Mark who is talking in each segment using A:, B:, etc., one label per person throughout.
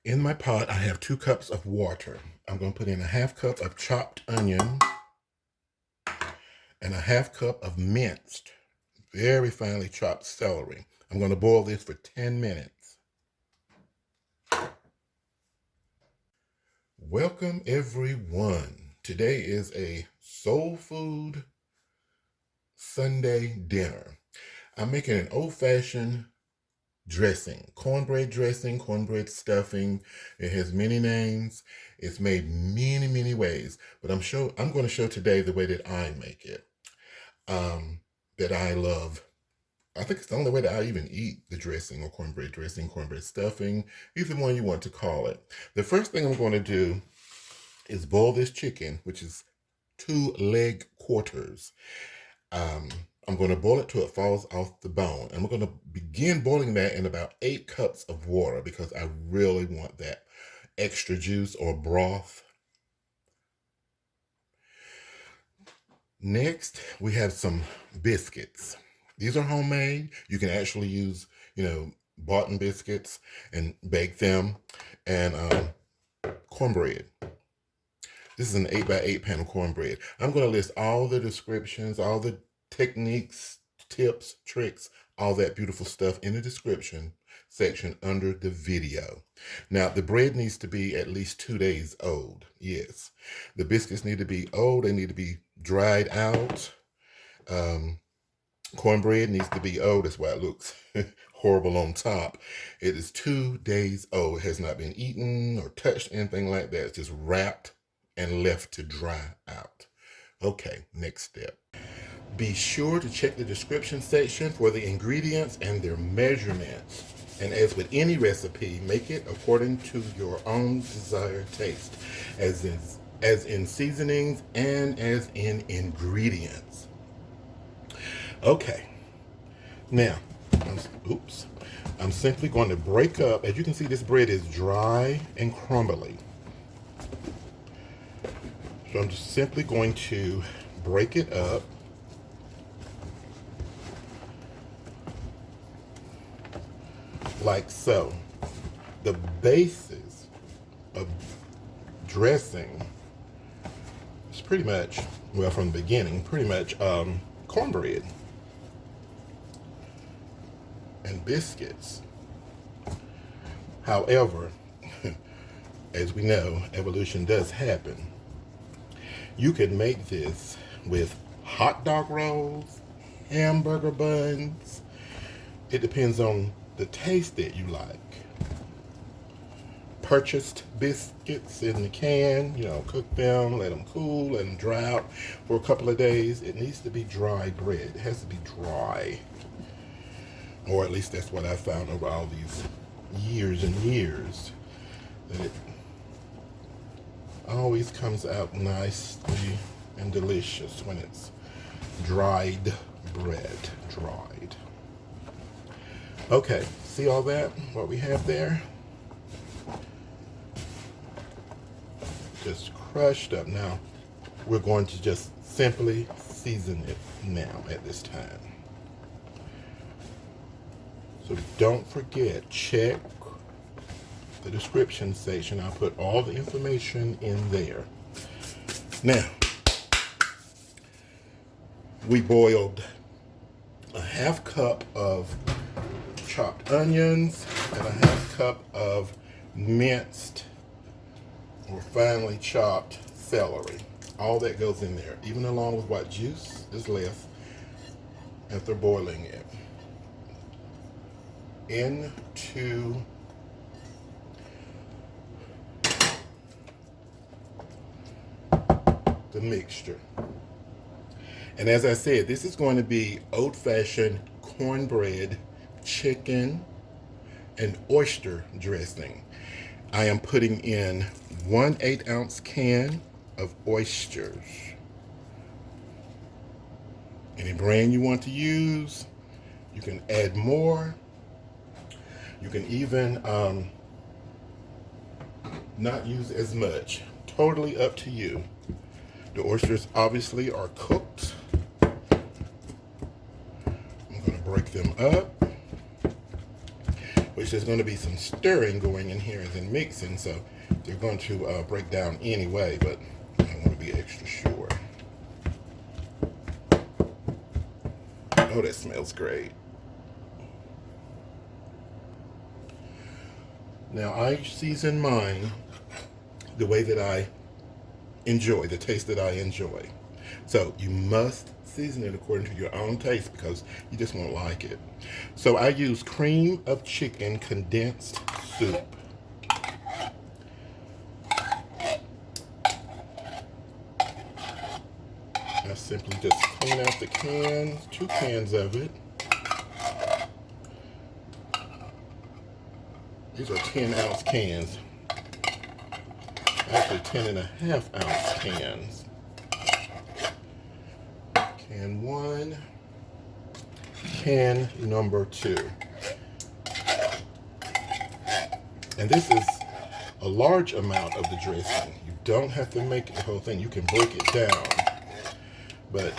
A: In my pot, I have 2 cups of water. I'm going to put in a 1/2 cup of chopped onion and a 1/2 cup of minced, very finely chopped celery. I'm going to boil this for 10 minutes. Welcome everyone. Today is a soul food Sunday dinner. I'm making an old-fashioned dressing, cornbread stuffing. It has many names. It's made many ways, but I'm going to show today the way that I make it, that I love. I think it's the only way that I even eat the dressing, or cornbread dressing, cornbread stuffing, either one you want to call it. The first thing I'm going to do is boil this chicken, which is 2 leg quarters. I'm going to boil it till it falls off the bone. And I'm going to begin boiling that in about 8 cups of water because I really want that extra juice or broth. Next, we have some biscuits. These are homemade. You can actually use, boughten biscuits and bake them. And cornbread. This is an 8x8 pan of cornbread. I'm going to list all the descriptions, all the techniques, tips, tricks, all that beautiful stuff in the description section under the video. Now, the bread needs to be at least 2 days old. Yes. The biscuits need to be old. They need to be dried out. Cornbread needs to be old. That's why it looks horrible on top. It is 2 days old. It has not been eaten or touched, anything like that. It's just wrapped and left to dry out. Okay, next step. Be sure to check the description section for the ingredients and their measurements. And as with any recipe, make it according to your own desired taste, as in seasonings and as in ingredients. Okay, now, I'm simply going to break up. As you can see, this bread is dry and crumbly. So I'm just simply going to break it up. Like so. The basis of dressing is pretty much, well, from the beginning, pretty much cornbread and biscuits. However, as we know, evolution does happen. You can make this with hot dog rolls, hamburger buns. It depends on the taste that you like. Purchased biscuits in the can, cook them, let them cool, let them dry out for a couple of days. It needs to be dry bread. It has to be dry. Or at least that's what I found over all these years and years. That it always comes out nicely and delicious when it's dried bread. Dried. Okay, see all that? What we have there? Just crushed up. Now, we're going to just simply season it now at this time. So don't forget, check the description section. I'll put all the information in there. Now, we boiled a 1/2 cup of chopped onions and a 1/2 cup of minced or finely chopped celery. All that goes in there, even along with what juice is left after boiling it, into the mixture. And as I said, this is going to be old-fashioned cornbread, chicken, and oyster dressing. I am putting in 1 8-ounce can of oysters. Any brand you want to use, you can add more. You can even not use as much. Totally up to you. The oysters obviously are cooked. I'm going to break them up. which there's going to be some stirring going in here and then mixing, so they're going to break down anyway, but I want to be extra sure. Oh, that smells great. Now, I season mine the way that I enjoy, the taste that I enjoy. So you must season it according to your own taste because you just won't like it. So I use cream of chicken condensed soup. I simply just clean out the can, 2 cans of it. These are 10-ounce cans. Actually 10.5-ounce cans. Can 1, can number 2. And this is a large amount of the dressing. You don't have to make the whole thing. You can break it down. But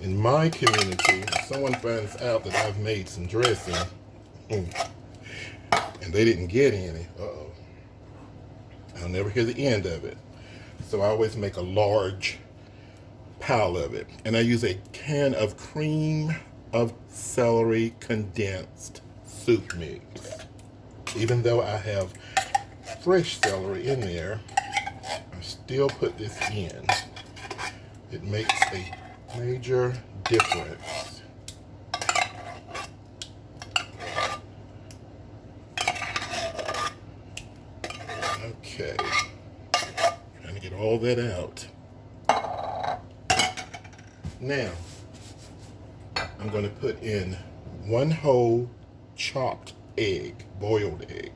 A: in my community, if someone finds out that I've made some dressing and they didn't get any, I'll never hear the end of it. So I always make a large pile of it. And I use a can of cream of celery condensed soup mix. Even though I have fresh celery in there, I still put this in. It makes a major difference. Okay. Trying to get all that out. Now, I'm going to put in 1 whole chopped egg, boiled egg.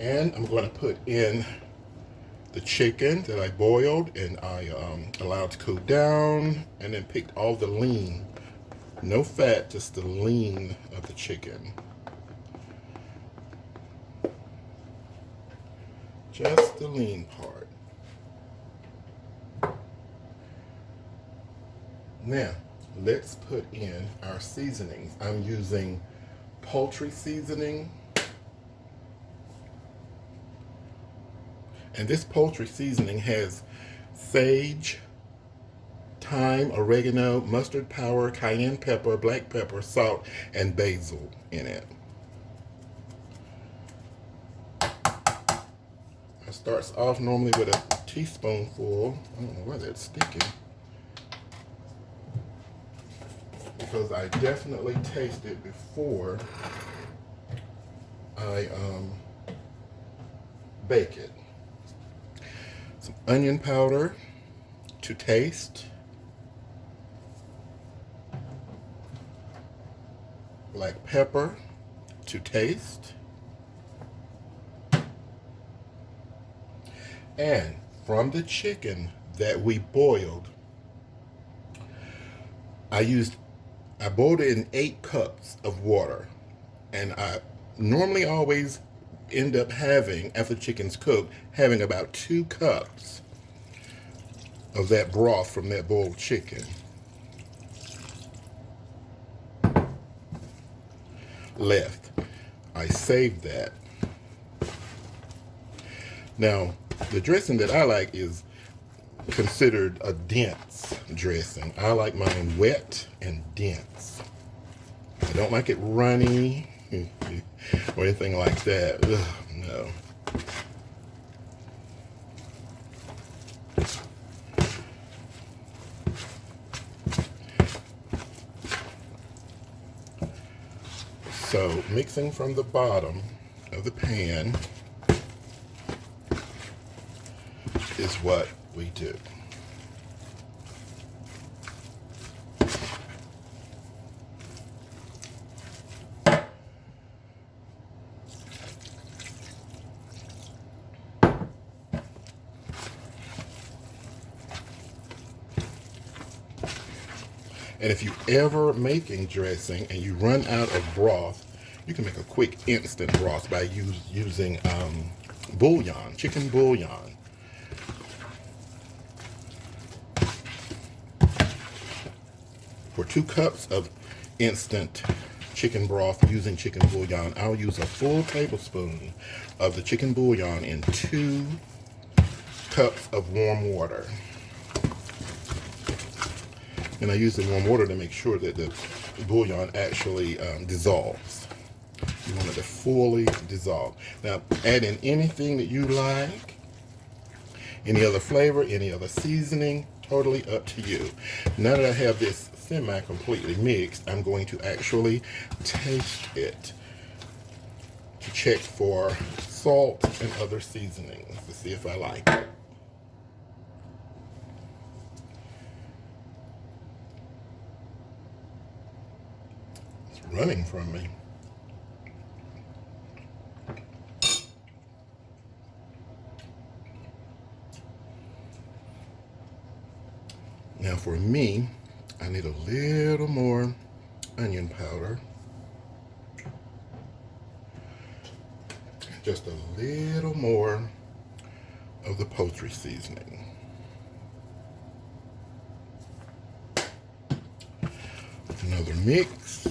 A: And I'm going to put in the chicken that I boiled and I allowed to cool down, and then picked all the lean, no fat, just the lean of the chicken. Just the lean part. Now, let's put in our seasonings. I'm using poultry seasoning. And this poultry seasoning has sage, thyme, oregano, mustard powder, cayenne pepper, black pepper, salt, and basil in it. It starts off normally with a teaspoonful. I don't know why that's sticking. Because I definitely taste it before I bake it. Some onion powder to taste. Black pepper to taste. And from the chicken that we boiled, I boiled it in 8 cups of water. And I normally always end up having, after the chicken's cooked, having about 2 cups of that broth from that boiled chicken. Left. I saved that. Now, the dressing that I like is considered a dense dressing. I like mine wet and dense. I don't like it runny or anything like that. Ugh, no. So, mixing from the bottom of the pan is what we do. And if you ever making dressing and you run out of broth, you can make a quick instant broth by using bouillon, chicken bouillon. For 2 cups of instant chicken broth using chicken bouillon, I'll use a full tablespoon of the chicken bouillon in 2 cups of warm water. And I use the warm water to make sure that the bouillon actually dissolves. You want it to fully dissolve. Now, add in anything that you like, any other flavor, any other seasoning, totally up to you. Now that I have this semi-completely mixed, I'm going to actually taste it to check for salt and other seasonings to see if I like it. It's running from me. Now for me, I need a little more onion powder. Just a little more of the poultry seasoning. Another mix.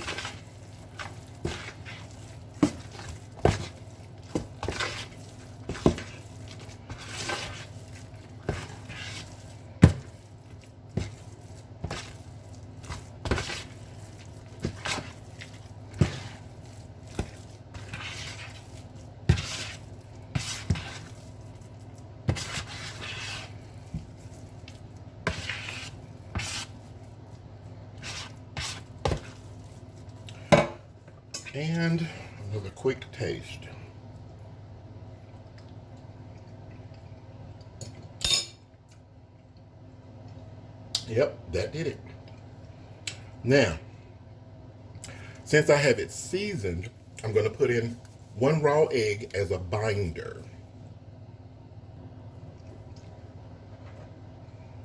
A: And another quick taste. Yep, that did it. Now, since I have it seasoned, I'm going to put in 1 raw egg as a binder.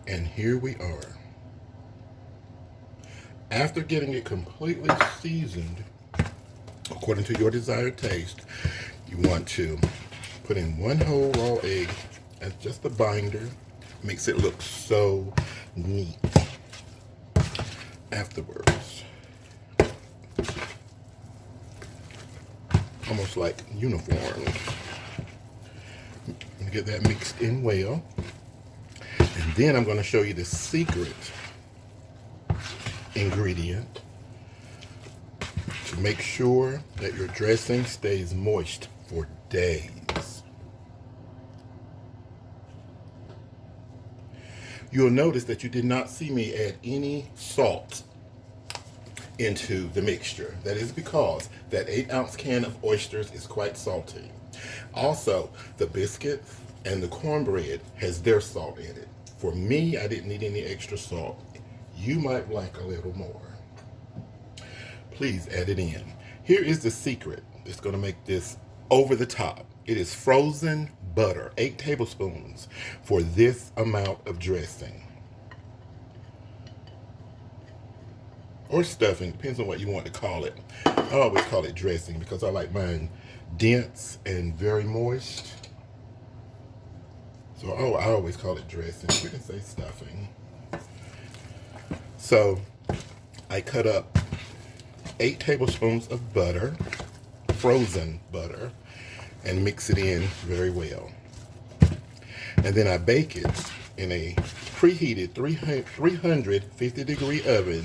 A: And here we are. After getting it completely seasoned, according to your desired taste, you want to put in 1 whole raw egg as just a binder. Makes it look so neat afterwards. Almost like uniform. Get that mixed in well. And then I'm going to show you the secret ingredient to make sure that your dressing stays moist for days. You'll notice that you did not see me add any salt into the mixture. That is because that 8-ounce can of oysters is quite salty. Also, the biscuits and the cornbread has their salt in it. For me, I didn't need any extra salt. You might like a little more. Please add it in. Here is the secret that's going to make this over the top. It is frozen butter, 8 tablespoons for this amount of dressing. Or stuffing, depends on what you want to call it. I always call it dressing because I like mine dense and very moist. So I always call it dressing. You can say stuffing. So I cut up 8 tablespoons of butter, frozen butter, and mix it in very well. And then I bake it in a preheated 350-degree oven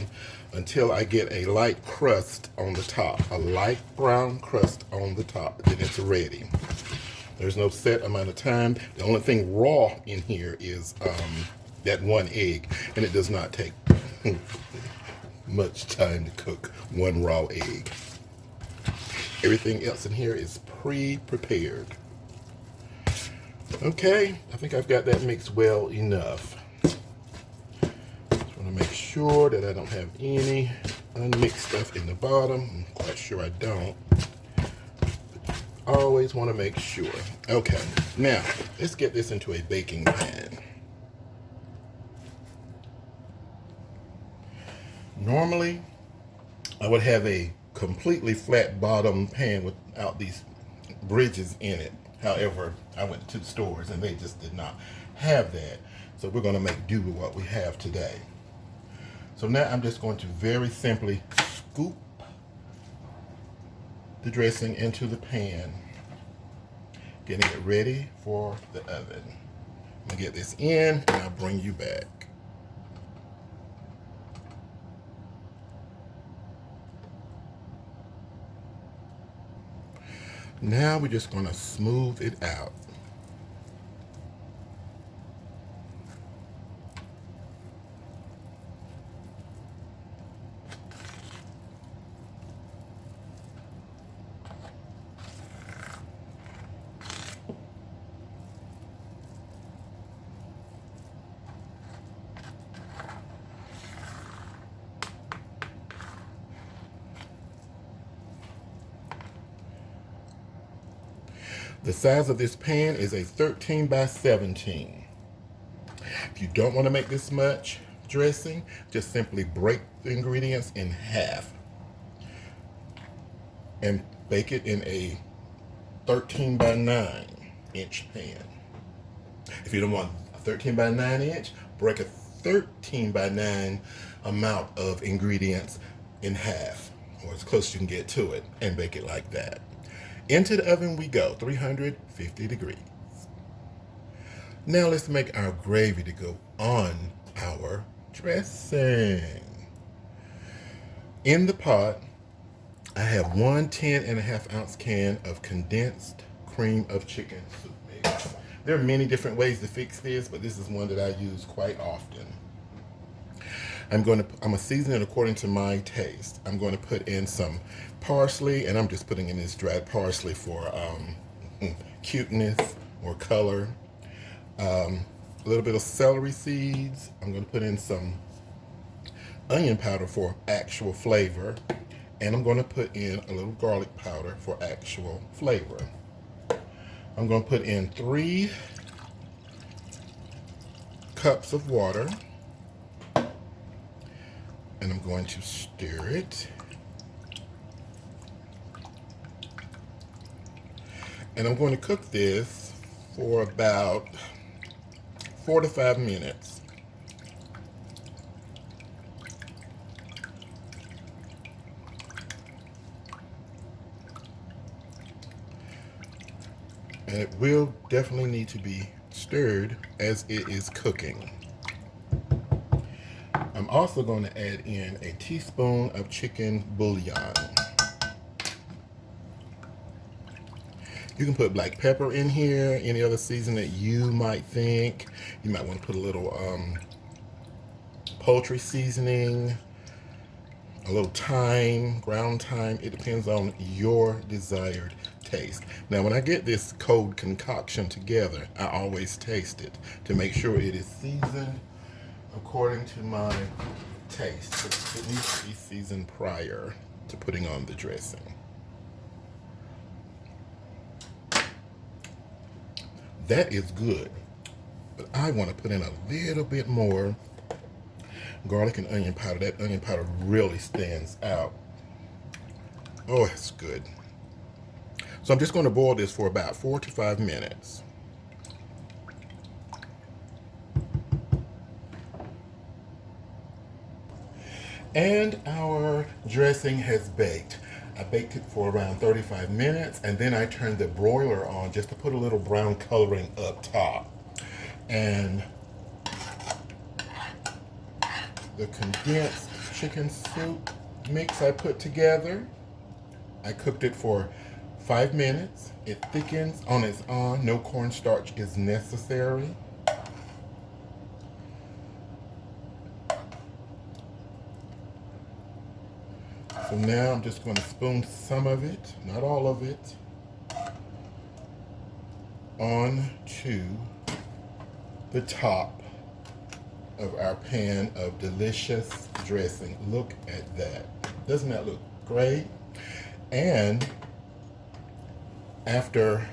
A: until I get a light crust on the top, a light brown crust on the top. Then it's ready. There's no set amount of time. The only thing raw in here is that 1 egg, and it does not take much time to cook 1 raw egg. Everything else in here is pre-prepared. Okay, I think I've got that mixed well enough. Just want to make sure that I don't have any unmixed stuff in the bottom. I'm quite sure I don't. Always want to make sure. Okay, now let's get this into a baking pan. Normally, I would have a completely flat bottom pan without these bridges in it. However, I went to 2 stores and they just did not have that. So we're going to make do with what we have today. So now I'm just going to very simply scoop the dressing into the pan, getting it ready for the oven. I'm gonna get this in and I'll bring you back. Now we're just gonna smooth it out. The size of this pan is a 13 by 17. If you don't want to make this much dressing, just simply break the ingredients in half and bake it in a 13 by 9 inch pan. If you don't want a 13 by 9 inch, break a 13 by 9 amount of ingredients in half, or as close as you can get to it, and bake it like that. Into the oven we go, 350 degrees. Now let's make our gravy to go on our dressing. In the pot, I have one 10.5 ounce can of condensed cream of chicken soup mix. There are many different ways to fix this, but this is one that I use quite often. I'm gonna season it according to my taste. I'm going to put in some parsley, and I'm just putting in this dried parsley for cuteness or color. A little bit of celery seeds. I'm going to put in some onion powder for actual flavor, and I'm going to put in a little garlic powder for actual flavor. I'm going to put in 3 cups of water, and I'm going to stir it. And I'm going to cook this for about 4 to 5 minutes. And it will definitely need to be stirred as it is cooking. I'm also going to add in a teaspoon of chicken bouillon. You can put black pepper in here, any other season that you might think. You might want to put a little poultry seasoning, a little thyme, ground thyme. It depends on your desired taste. Now, when I get this cold concoction together, I always taste it to make sure it is seasoned according to my taste. It needs to be seasoned prior to putting on the dressing. That is good, but I want to put in a little bit more garlic and onion powder. That onion powder really stands out. Oh, it's good. So I'm just going to boil this for about 4 to 5 minutes. And our dressing has baked. I baked it for around 35 minutes, and then I turned the broiler on just to put a little brown coloring up top. And the condensed chicken soup mix I put together, I cooked it for 5 minutes. It thickens on its own. No cornstarch is necessary. So now I'm just going to spoon some of it, not all of it, onto the top of our pan of delicious dressing. Look at that. Doesn't that look great? And after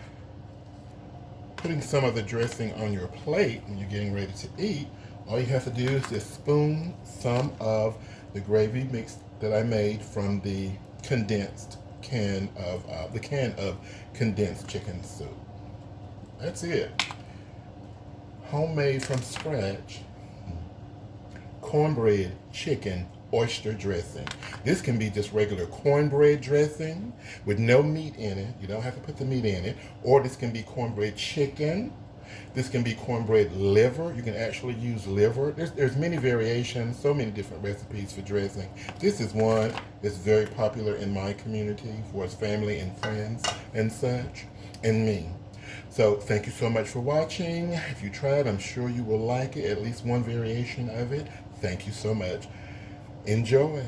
A: putting some of the dressing on your plate when you're getting ready to eat, all you have to do is just spoon some of the gravy mix that I made from the condensed can of condensed chicken soup. That's it. Homemade from scratch. cornbread chicken oyster dressing. This can be just regular cornbread dressing with no meat in it. You don't have to put the meat in it. Or this can be cornbread chicken. This can be cornbread liver. You can actually use liver. There's many variations, so many different recipes for dressing. This is one that's very popular in my community for its family and friends and such, and me. So thank you so much for watching. If you tried, I'm sure you will like it, at least one variation of it. Thank you so much. Enjoy.